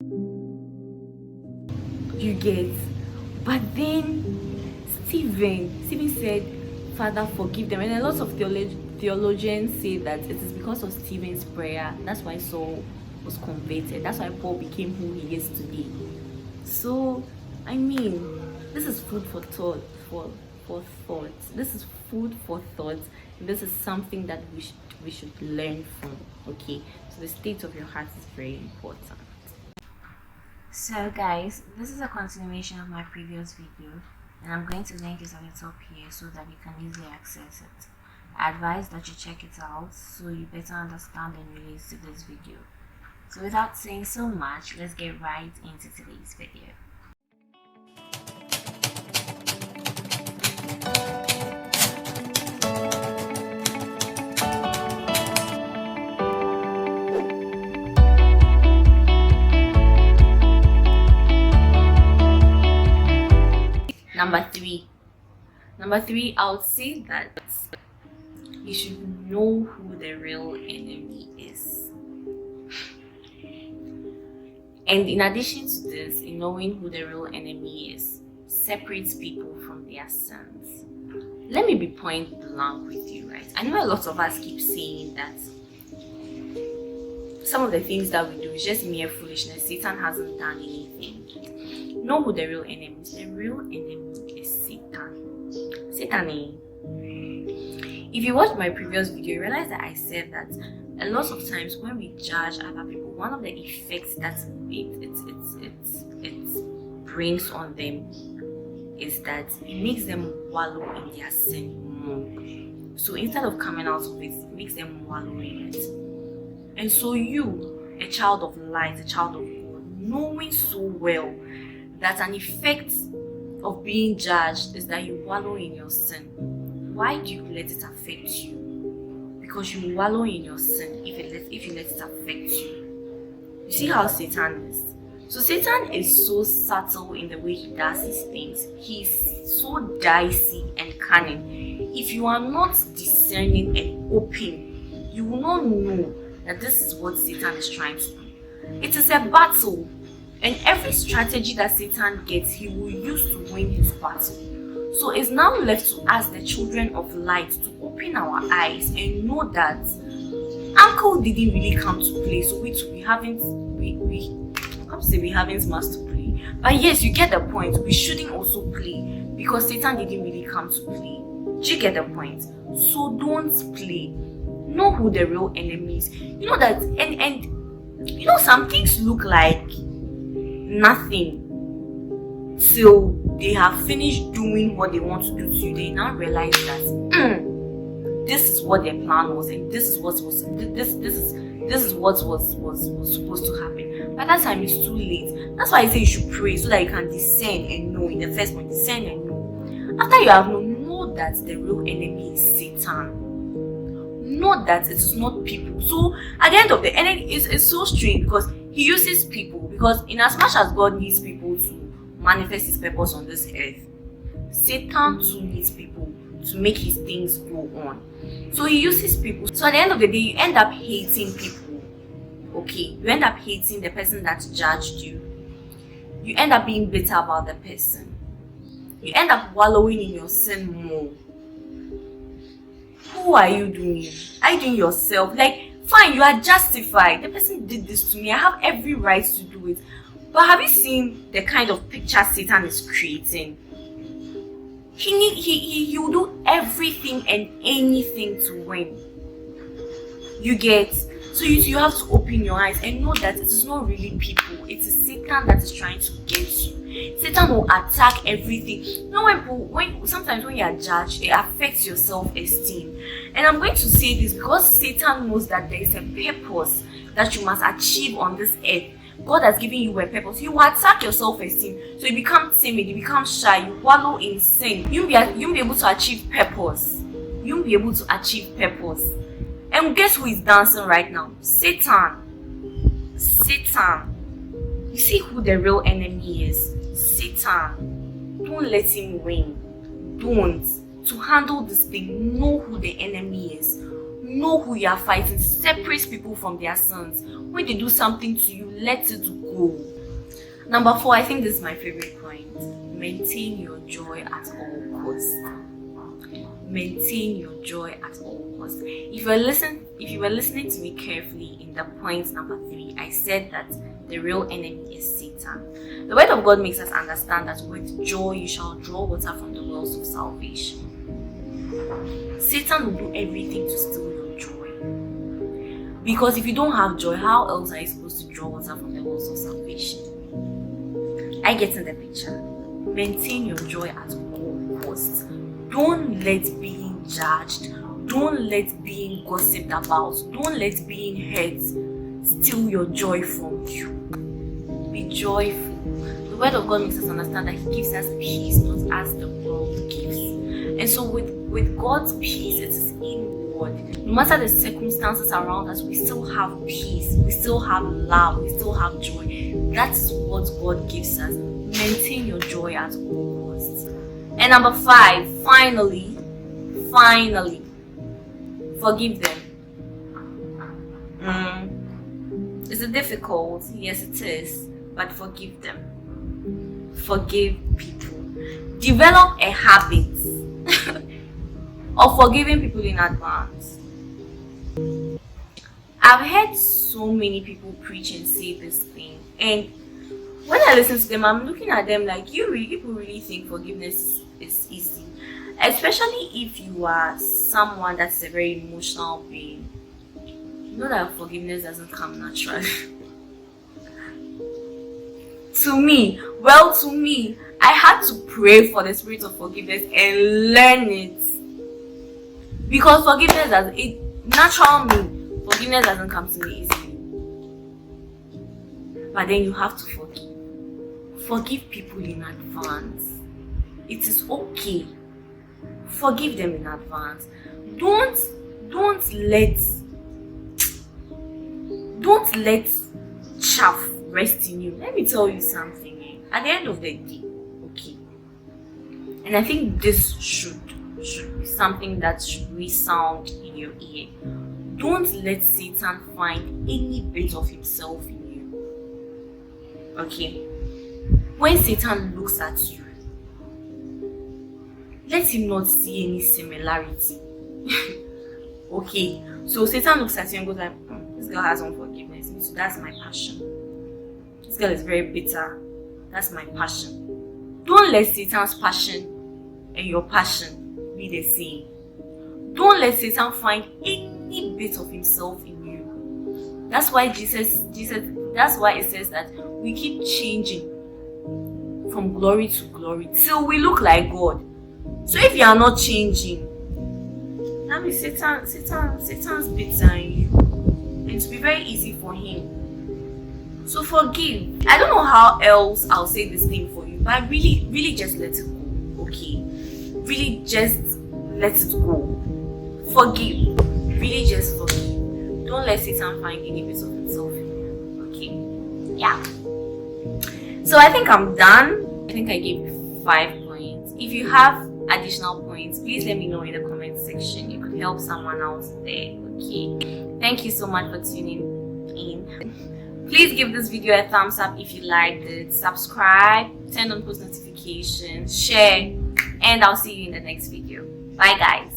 You get? But then Stephen said, Father, forgive them. And a lot of theologians say that it is because of Stephen's prayer. That's why Saul was converted. That's why Paul became who he is today. So, I mean, this is food for thought. This is food for thought. This is something that we should learn from. Okay, so the state of your heart is very important. So guys, this is a continuation of my previous video, and I'm going to link it at the top here so that you can easily access it. I advise that you check it out so you better understand and relate to this video. So without saying so much, let's get right into today's video. Number three, I would say that you should know who the real enemy is. And in addition to this, in knowing who the real enemy is, separates people from their sins. Let me be point blank with you, right? I know a lot of us keep saying that some of the things that we do is just mere foolishness. Satan hasn't done anything. Know who the real enemy is. The real enemy is Satan. If you watched my previous video, you realize that I said that a lot of times when we judge other people, one of the effects that it brings on them is that it makes them wallow in their sin more. So instead of coming out of it, it makes them wallow in it. And so you, a child of light, a child of God, knowing so well that an effect of being judged is that you wallow in your sin, why do you let it affect you? Because you wallow in your sin if you let it affect you. You see how Satan is? So Satan is so subtle in the way he does his things. He's so dicey and cunning. If you are not discerning and open, you will not know that this is what Satan is trying to do. It is a battle. And every strategy that Satan gets, he will use to win his battle. So it's now left to us, the children of light, to open our eyes and know that Uncle didn't really come to play. So we haven't much to play. But yes, you get the point. We shouldn't also play because Satan didn't really come to play. Do you get the point? So don't play. Know who the real enemy is. You know that, and you know, some things look like nothing till they have finished doing what they want to do to you. They now realize that this is what their plan was, and this is what was supposed to happen. By that time, it's too late. That's why I say you should pray so that you can discern and know. In the first point, discern and know. After you have known, know that the real enemy is Satan. Know that it is not people. So at the end of the day, it's so strange because he uses people, because in as much as God needs people to manifest his purpose on this earth, Satan too needs people to make his things go on. So he uses people. So at the end of the day, you end up hating people. Okay, you end up hating the person that judged you. You end up being bitter about the person. You end up wallowing in your sin more. Who are you doing? Are you doing yourself? Like, fine, you are justified. The person did this to me. I have every right to do it. But have you seen the kind of picture Satan is creating? He will do everything and anything to win. You get? So you have to open your eyes and know that it is not really people. It is Satan that is trying to get you. Satan will attack everything. You know, sometimes when you are judged, it affects your self-esteem. And I'm going to say this because Satan knows that there is a purpose that you must achieve on this earth. God has given you a purpose. You will attack your self-esteem. So you become timid, you become shy, you wallow in sin. You won't be able to achieve purpose. You won't be able to achieve purpose. And guess who is dancing right now? Satan. Satan. You see who the real enemy is? Satan. Don't let him win. Don't. To handle this thing, know who the enemy is. Know who you are fighting. Separate people from their sins. When they do something to you, let it go. Number 4, I think this is my favorite point. Maintain your joy at all costs. Maintain your joy at all costs. If you were listening to me carefully in the point number 3, I said that the real enemy is Satan. The word of God makes us understand that with joy you shall draw water from the wells of salvation. Satan will do everything to steal your joy. Because if you don't have joy, how else are you supposed to draw water from the wells of salvation? I get in the picture. Maintain your joy at all costs. Don't let being judged, don't let being gossiped about, don't let being hurt steal your joy from you. Be joyful. The word of God makes us understand that He gives us peace, not as the world gives. And so with God's peace, it is inward. No matter the circumstances around us, we still have peace, we still have love, we still have joy. That's what God gives us. Maintain your joy at all costs. And number 5, finally, forgive them. Is it difficult? Yes, it is. But forgive them. Forgive people. Develop a habit of forgiving people in advance. I've heard so many people preach and say this thing, and when I listen to them, I'm looking at them like, people really think forgiveness is easy, especially if you are someone that's a very emotional being. You know that forgiveness doesn't come naturally. To me, I had to pray for the spirit of forgiveness and learn it. Because forgiveness forgiveness doesn't come to me easily. But then you have to forgive. Forgive people in advance. It is okay. Forgive them in advance. Don't let chaff rest in you. Let me tell you something. At the end of the day, okay. And I think this should be something that should resound in your ear. Don't let Satan find any bit of himself in you. Okay? When Satan looks at you, let him not see any similarity. Okay? So Satan looks at you and goes like, this girl has unforgiveness. So that's my passion. This girl is very bitter. That's my passion. Don't let Satan's passion and your passion be the same. Don't let Satan find any bit of himself in you. That's why that's why it says that we keep changing from glory to glory till we look like God. So if you are not changing, that means Satan's bitter in you. And it will be very easy for him. So forgive. I don't know how else I'll say this thing for you, but really just let it go. Okay? Really just let it go. Forgive. Really just forgive. Don't let Satan find any bit of himself in you. Okay? Yeah. So I think I'm done. I think I gave you 5 points. If you have additional points, please let me know in the comment section. You could help someone else there. Okay? Thank you so much for tuning in. Please give this video a thumbs up if you liked it. Subscribe, turn on post notifications, share, and I'll see you in the next video. Bye guys.